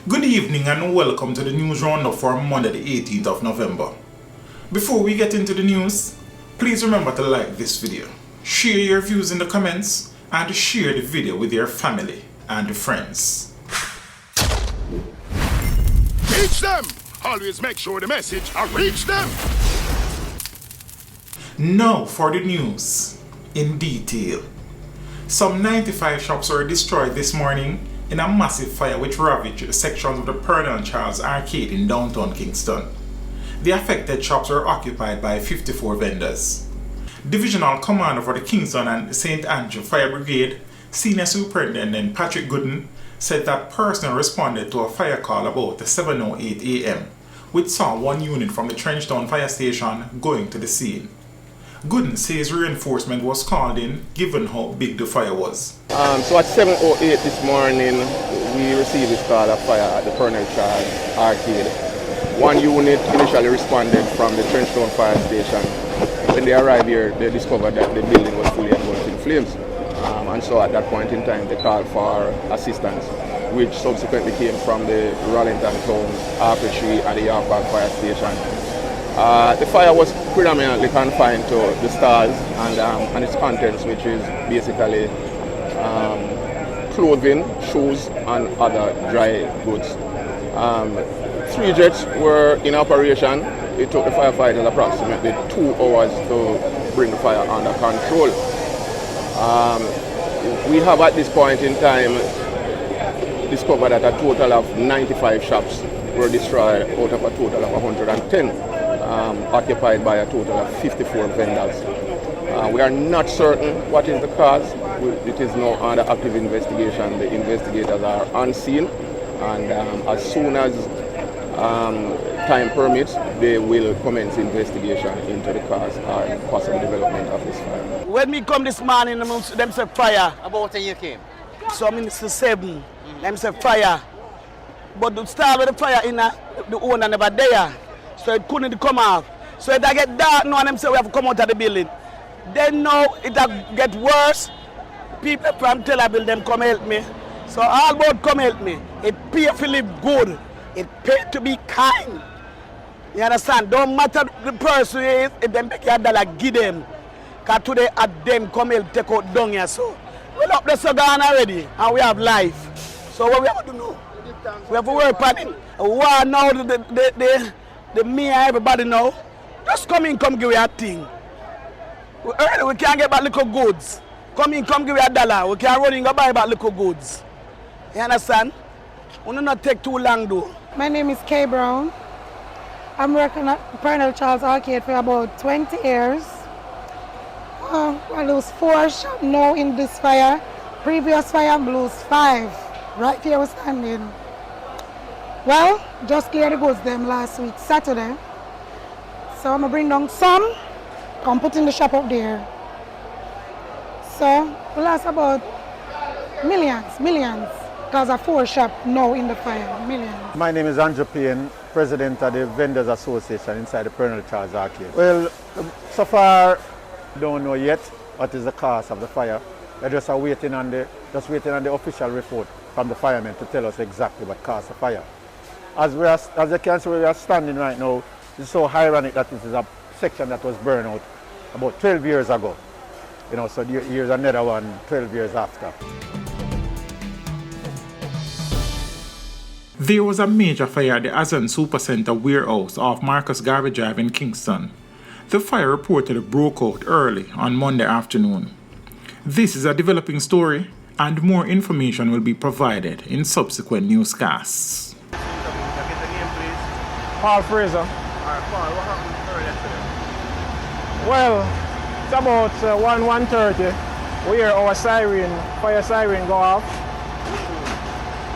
Good evening and welcome to the news roundup for Monday the 18th of November. Before we get into the news, please remember to like this video, share your views in the comments, and share the video with your family and friends. Reach them! Always make sure the message reach them! Now for the news in detail. Some 95 shops were destroyed this morning in a massive fire which ravaged sections of the Pernell Charles Arcade in downtown Kingston. The affected shops were occupied by 54 vendors. Divisional Commander for the Kingston and St. Andrew Fire Brigade, Senior Superintendent Patrick Gooden, said that personnel responded to a fire call about 7:08 a.m., which saw one unit from the Trenchtown Fire Station going to the scene. Gooden says reinforcement was called in given how big the fire was. So at 7:08 this morning, we received this call of fire at the Pernell Charles Arcade. One unit initially responded from the Trenchtown Fire Station. When they arrived here, they discovered that the building was fully engulfed in flames. And so at that point in time, they called for assistance, which subsequently came from the Rollington Town, Arpetry and the York Park Fire Station. The fire was predominantly confined to the stalls and its contents, which is basically clothing, shoes, and other dry goods. 3 jets were in operation. It took the firefighters approximately 2 hours to bring the fire under control. We have at this point in time discovered that a total of 95 shops were destroyed out of a total of 110, occupied by a total of 54 vendors. We are not certain what is the cause. It is now under active investigation. The investigators are on scene, and as soon as time permits, they will commence investigation into the cause or possible development of this fire. When we come this morning, them say fire. About what time you came? So I mean it's 7. Them say fire. But the start with the fire in the owner never there. So it couldn't come out. So it get dark now and them say we have to come out of the building. Then now it get worse. People from Tel Aviv them come help me. So all about come help me. It pay to live good. It pay to be kind. You understand? Don't matter the person is, if them make a dollar, give them. Because today at them come help take out down here. So we up the gone already and we have life. So what we have to do now? We have to work on it. Wow, now the me and everybody now. Just come in, come give me a thing. We can't get back little goods. Come in, come give me $1. We can't run in and buy back little goods. You understand? We do not take too long though. My name is Kay Brown. I'm working at Pernell Charles Arcade for about 20 years. I lose 4 shops now in this fire. Previous fire, I lose 5. Right here we're standing. Well, just cleared the goods them last week, Saturday. So I'm gonna bring down some, come put in the shop up there. So we lost about millions. Because of 4 shops now in the fire, millions. My name is Andrew Payne, President of the Vendors Association inside the Pernell Charles Arcade. Well, so far, don't know yet what is the cause of the fire. We're just waiting on the official report from the firemen to tell us exactly what caused the fire. As you can see, where we are standing right now, it's so ironic that this is a section that was burned out about 12 years ago. You know, so here's another one 12 years after. There was a major fire at the Azan Supercenter warehouse off Marcus Garvey Drive in Kingston. The fire reportedly broke out early on Monday afternoon. This is a developing story, and more information will be provided in subsequent newscasts. Paul Fraser. Alright, Paul, what happened earlier today? Well, it's about 1:30. We hear our fire siren go off.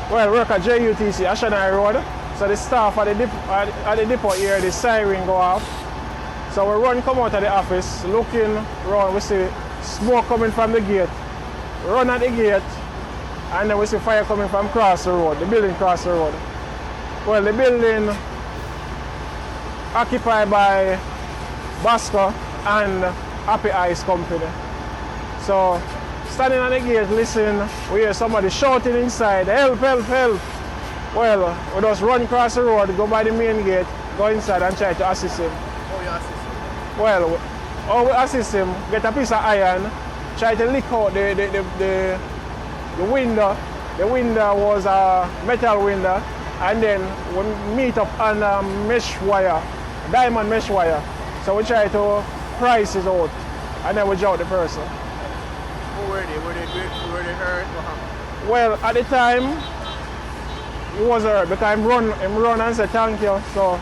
Well, work at JUTC, Ashanai Road. So the staff at the depot hear the siren go off. So we come out of the office, looking around, we see smoke coming from the gate. We run at the gate, and then we see fire coming from across the road, the building across the road. Well, the building occupied by Basco and Happy Ice Company. So standing on the gate, listen, we hear somebody shouting inside, help, help, help. Well, we just run across the road, go by the main gate, go inside and try to assist him. How you assist him? Well, how we assist him, get a piece of iron, try to lick out the window. The window was a metal window, and then we meet up on a mesh wire, diamond mesh wire. So we try to price it out, and then we drop the person. Who were they? Were they hurt? What happened? Well, at the time, he was hurt because him run and said thank you, so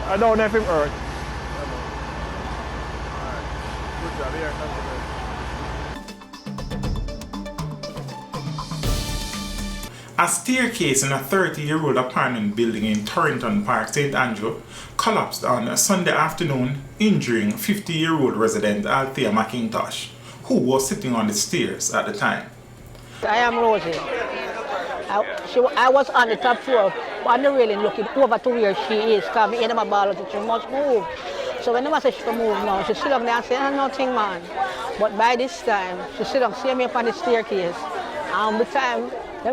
I don't know if him hurt. Good job here. Thank you. A staircase in a 30-year-old apartment building in Torrington Park, St. Andrew, collapsed on Sunday afternoon, injuring 50-year-old resident Althea McIntosh, who was sitting on the stairs at the time. I am Rosie. I was on the top floor, on the railing looking over to where she is, because me in my ball, she must move. So when I say she move now, she sit down there and say, oh, nothing, man. But by this time, she sit down, see me up on the staircase, and the time, the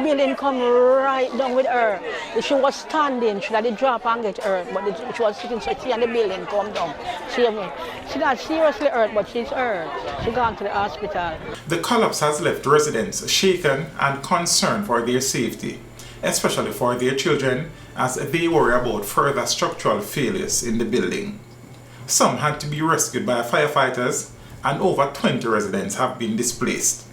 building come right down with her. She was standing, she had to drop and get hurt, but she was sitting, so she and the building come down. See me? She's not seriously hurt, but she's hurt. She gone to the hospital. The collapse has left residents shaken and concerned for their safety, especially for their children, as they worry about further structural failures in the building. Some had to be rescued by firefighters, and over 20 residents have been displaced.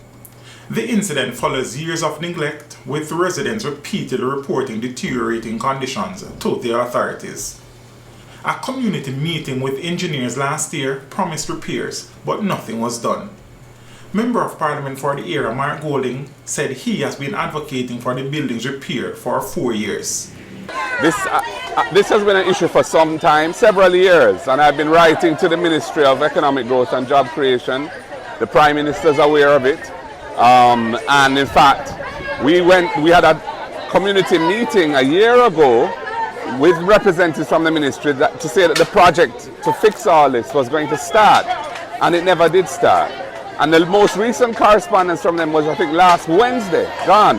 The incident follows years of neglect, with residents repeatedly reporting deteriorating conditions to the authorities. A community meeting with engineers last year promised repairs, but nothing was done. Member of Parliament for the area, Mark Golding, said he has been advocating for the building's repair for 4 years. This has been an issue for some time, several years, and I've been writing to the Ministry of Economic Growth and Job Creation. The Prime Minister is aware of it. And in fact, we had a community meeting a year ago with representatives from the ministry to say that the project to fix all this was going to start, and it never did start. And the most recent correspondence from them was, I think, last Wednesday, gone,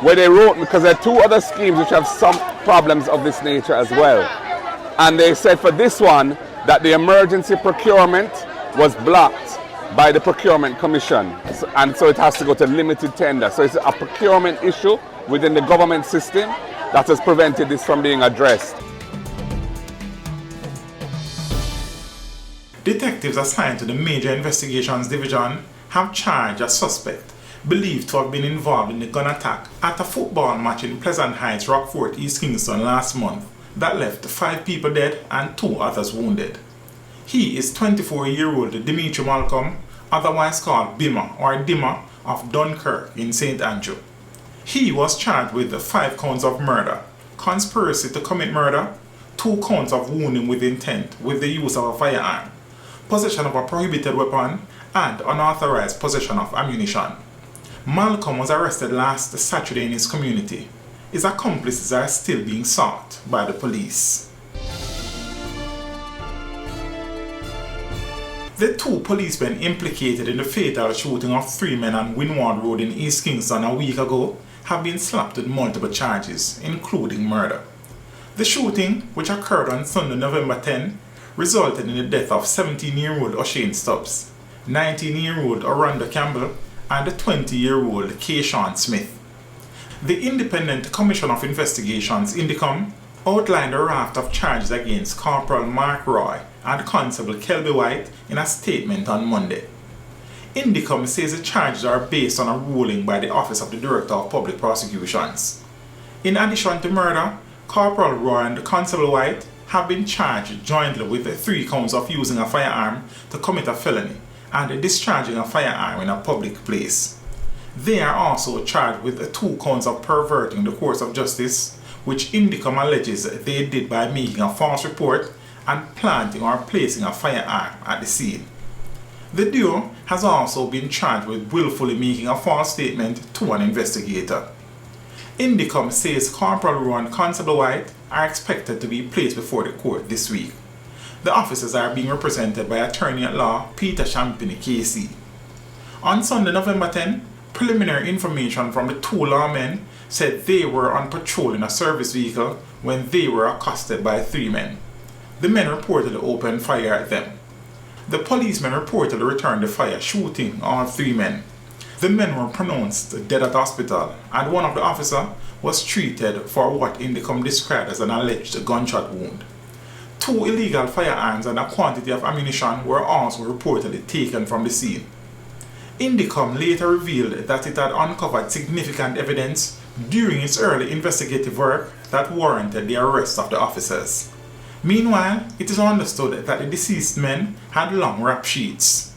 where they wrote, because there are two other schemes which have some problems of this nature as well. And they said for this one that the emergency procurement was blocked by the Procurement Commission, and so it has to go to limited tender. So it's a procurement issue within the government system that has prevented this from being addressed. Detectives assigned to the Major Investigations Division have charged a suspect believed to have been involved in the gun attack at a football match in Pleasant Heights, Rockfort, East Kingston last month that left 5 people dead and 2 others wounded. He is 24-year-old Dimitri Malcolm, otherwise called Bima or Dimma, of Dunkirk in St. Andrew. He was charged with 5 counts of murder, conspiracy to commit murder, 2 counts of wounding with intent with the use of a firearm, possession of a prohibited weapon, and unauthorized possession of ammunition. Malcolm was arrested last Saturday in his community. His accomplices are still being sought by the police. The 2 policemen implicated in the fatal shooting of 3 men on Windward Road in East Kingston a week ago have been slapped with multiple charges, including murder. The shooting, which occurred on Sunday, November 10, resulted in the death of 17-year-old O'Shane Stubbs, 19-year-old Orlando Campbell, and the 20-year-old Keyshawn Smith. The Independent Commission of Investigations, INDICOM, outlined a raft of charges against Corporal Mark Roy and Constable Kelby White in a statement on Monday. INDICOM says the charges are based on a ruling by the Office of the Director of Public Prosecutions. In addition to murder, Corporal Roy and Constable White have been charged jointly with 3 counts of using a firearm to commit a felony and discharging a firearm in a public place. They are also charged with 2 counts of perverting the course of justice, which INDICOM alleges they did by making a false report and planting or placing a firearm at the scene. The duo has also been charged with willfully making a false statement to an investigator. INDICOM says Corporal Roy and Constable White are expected to be placed before the court this week. The officers are being represented by attorney-at-law Peter Champini KC. On Sunday, November 10, Preliminary information from the two lawmen said they were on patrol in a service vehicle when they were accosted by 3 men. The men reportedly opened fire at them. The policemen reportedly returned the fire, shooting all 3 men. The men were pronounced dead at hospital, and one of the officers was treated for what Indicom described as an alleged gunshot wound. 2 illegal firearms and a quantity of ammunition were also reportedly taken from the scene. Indicom later revealed that it had uncovered significant evidence during its early investigative work that warranted the arrest of the officers. Meanwhile, it is understood that the deceased men had long rap sheets.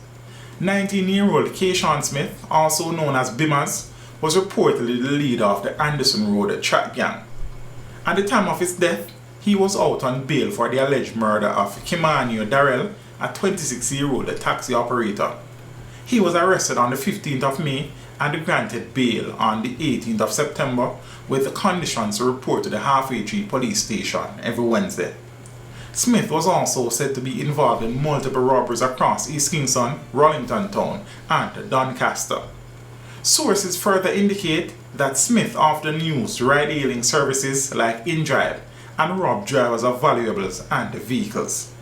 19-year-old Keyshawn Smith, also known as Bimmers, was reportedly the leader of the Anderson Road track gang. At the time of his death, he was out on bail for the alleged murder of Kimanio Darrell, a 26-year-old taxi operator. He was arrested on the 15th of May and granted bail on the 18th of September with the conditions to report to the Halfway Tree police station every Wednesday. Smith was also said to be involved in multiple robberies across East Kingston, Rollington Town, and Doncaster. Sources further indicate that Smith often used ride-hailing services like InDrive and robbed drivers of valuables and vehicles.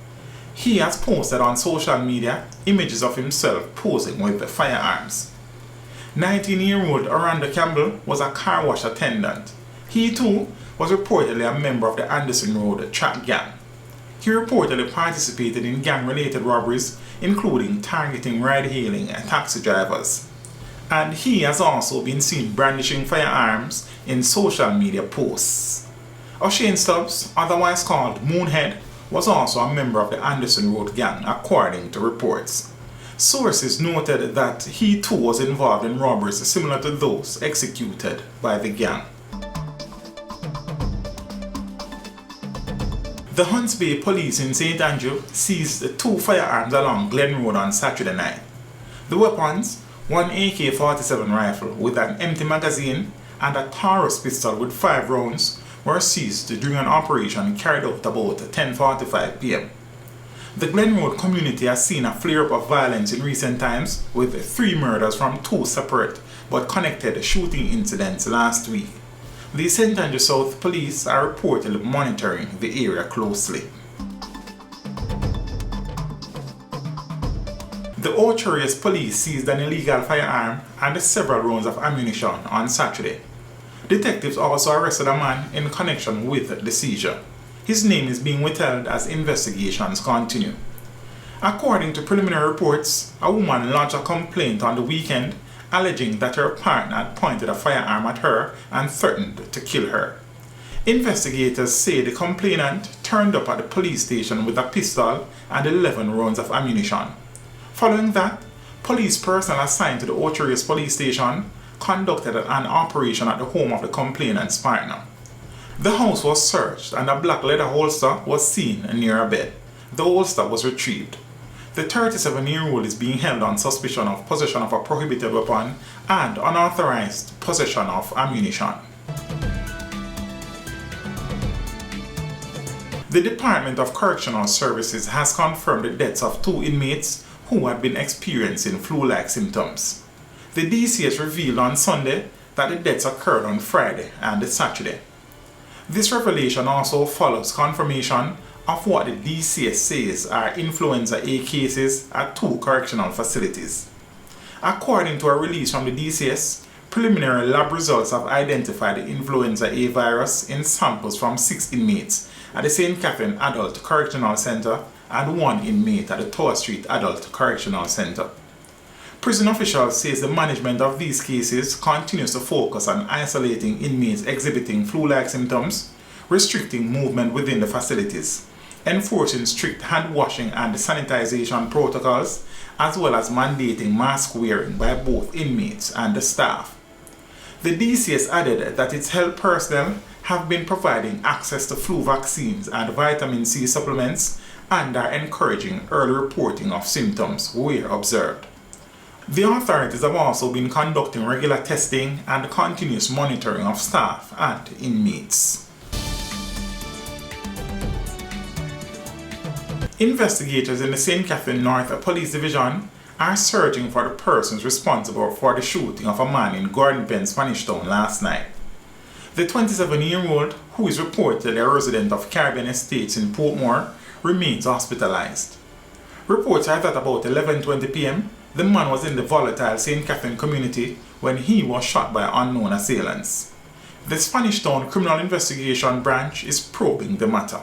He has posted on social media images of himself posing with firearms. 19-year-old Orlando Campbell was a car wash attendant. He too was reportedly a member of the Anderson Road track gang. He reportedly participated in gang-related robberies, including targeting ride-hailing and taxi drivers. And he has also been seen brandishing firearms in social media posts. O'Shane Stubbs, otherwise called Moonhead, was also a member of the Anderson Road gang, according to reports. Sources noted that he too was involved in robberies similar to those executed by the gang. The Hunts Bay Police in St. Andrew seized 2 firearms along Glen Road on Saturday night. The weapons, one AK-47 rifle with an empty magazine and a Taurus pistol with 5 rounds, were seized during an operation carried out about 10:45 p.m. The Glen Road community has seen a flare-up of violence in recent times, with 3 murders from 2 separate but connected shooting incidents last week. The St. Andrew South Police are reportedly monitoring the area closely. The Ocherius Police seized an illegal firearm and several rounds of ammunition on Saturday. Detectives also arrested a man in connection with the seizure. His name is being withheld as investigations continue. According to preliminary reports, a woman lodged a complaint on the weekend alleging that her partner had pointed a firearm at her and threatened to kill her. Investigators say the complainant turned up at the police station with a pistol and 11 rounds of ammunition. Following that, police personnel assigned to the Ocherius police station conducted an operation at the home of the complainant's partner. The house was searched and a black leather holster was seen near a bed. The holster was retrieved. The 37-year-old is being held on suspicion of possession of a prohibited weapon and unauthorized possession of ammunition. The Department of Correctional Services has confirmed the deaths of 2 inmates who had been experiencing flu-like symptoms. The DCS revealed on Sunday that the deaths occurred on Friday and Saturday. This revelation also follows confirmation of what the DCS says are influenza A cases at 2 correctional facilities. According to a release from the DCS, preliminary lab results have identified the influenza A virus in samples from 6 inmates at the St. Catherine Adult Correctional Center and 1 inmate at the Tower Street Adult Correctional Center. Prison officials say the management of these cases continues to focus on isolating inmates exhibiting flu-like symptoms, restricting movement within the facilities, enforcing strict hand washing and sanitization protocols, as well as mandating mask wearing by both inmates and the staff. The DCS added that its health personnel have been providing access to flu vaccines and vitamin C supplements and are encouraging early reporting of symptoms where observed. The authorities have also been conducting regular testing and continuous monitoring of staff and inmates. Investigators in the St. Catherine North Police Division are searching for the persons responsible for the shooting of a man in Gordon Pen, Spanish Town last night. The 27-year-old, who is reportedly a resident of Caribbean Estates in Portmore, remains hospitalized. Reports are that about 11:20 p.m., the man was in the volatile St. Catherine community when he was shot by unknown assailants. The Spanish Town Criminal Investigation Branch is probing the matter.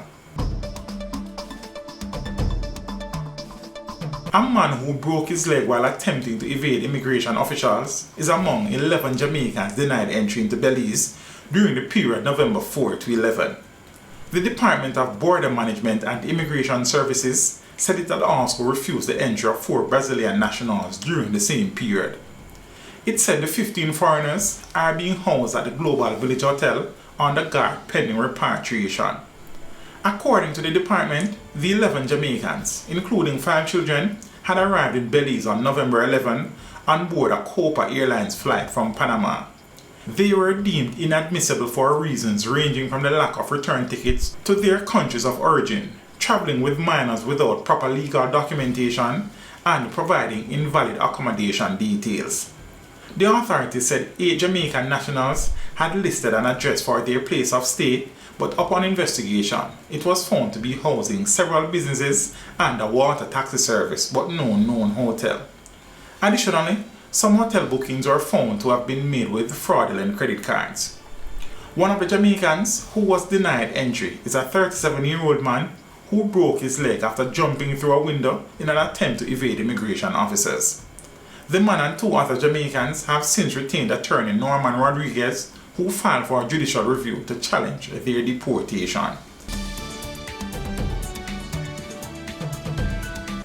A man who broke his leg while attempting to evade immigration officials is among 11 Jamaicans denied entry into Belize during the period November 4 to 11. The Department of Border Management and Immigration Services said it had also refused the entry of 4 Brazilian nationals during the same period. It said the 15 foreigners are being housed at the Global Village Hotel under guard pending repatriation. According to the department, the 11 Jamaicans, including 5 children, had arrived in Belize on November 11 on board a Copa Airlines flight from Panama. They were deemed inadmissible for reasons ranging from the lack of return tickets to their countries of origin, traveling with minors without proper legal documentation, and providing invalid accommodation details. The authorities said 8 Jamaican nationals had listed an address for their place of stay, but upon investigation, it was found to be housing several businesses and a water taxi service, but no known hotel. Additionally, some hotel bookings were found to have been made with fraudulent credit cards. One of the Jamaicans who was denied entry is a 37-year-old man who broke his leg after jumping through a window in an attempt to evade immigration officers. The man and 2 other Jamaicans have since retained attorney Norman Rodriguez, who filed for a judicial review to challenge their deportation.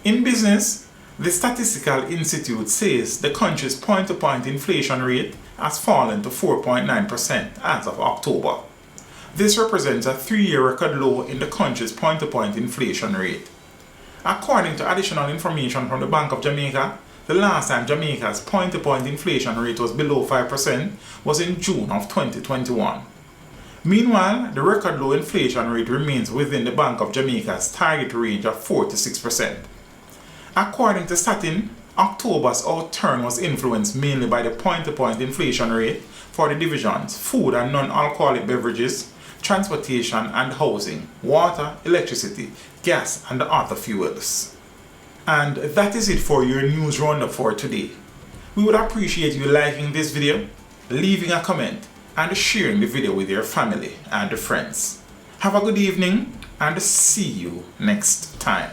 In business, the Statistical Institute says the country's point-to-point inflation rate has fallen to 4.9% as of October. This represents a 3-year record low in the country's point-to-point inflation rate. According to additional information from the Bank of Jamaica, the last time Jamaica's point-to-point inflation rate was below 5% was in June of 2021. Meanwhile, the record low inflation rate remains within the Bank of Jamaica's target range of 4 to 6%. According to Statin, October's outturn was influenced mainly by the point-to-point inflation rate for the divisions food and non-alcoholic beverages, transportation and housing, water, electricity, gas and other fuels. And that is it for your news roundup for today. We would appreciate you liking this video, leaving a comment and sharing the video with your family and friends. Have a good evening and see you next time.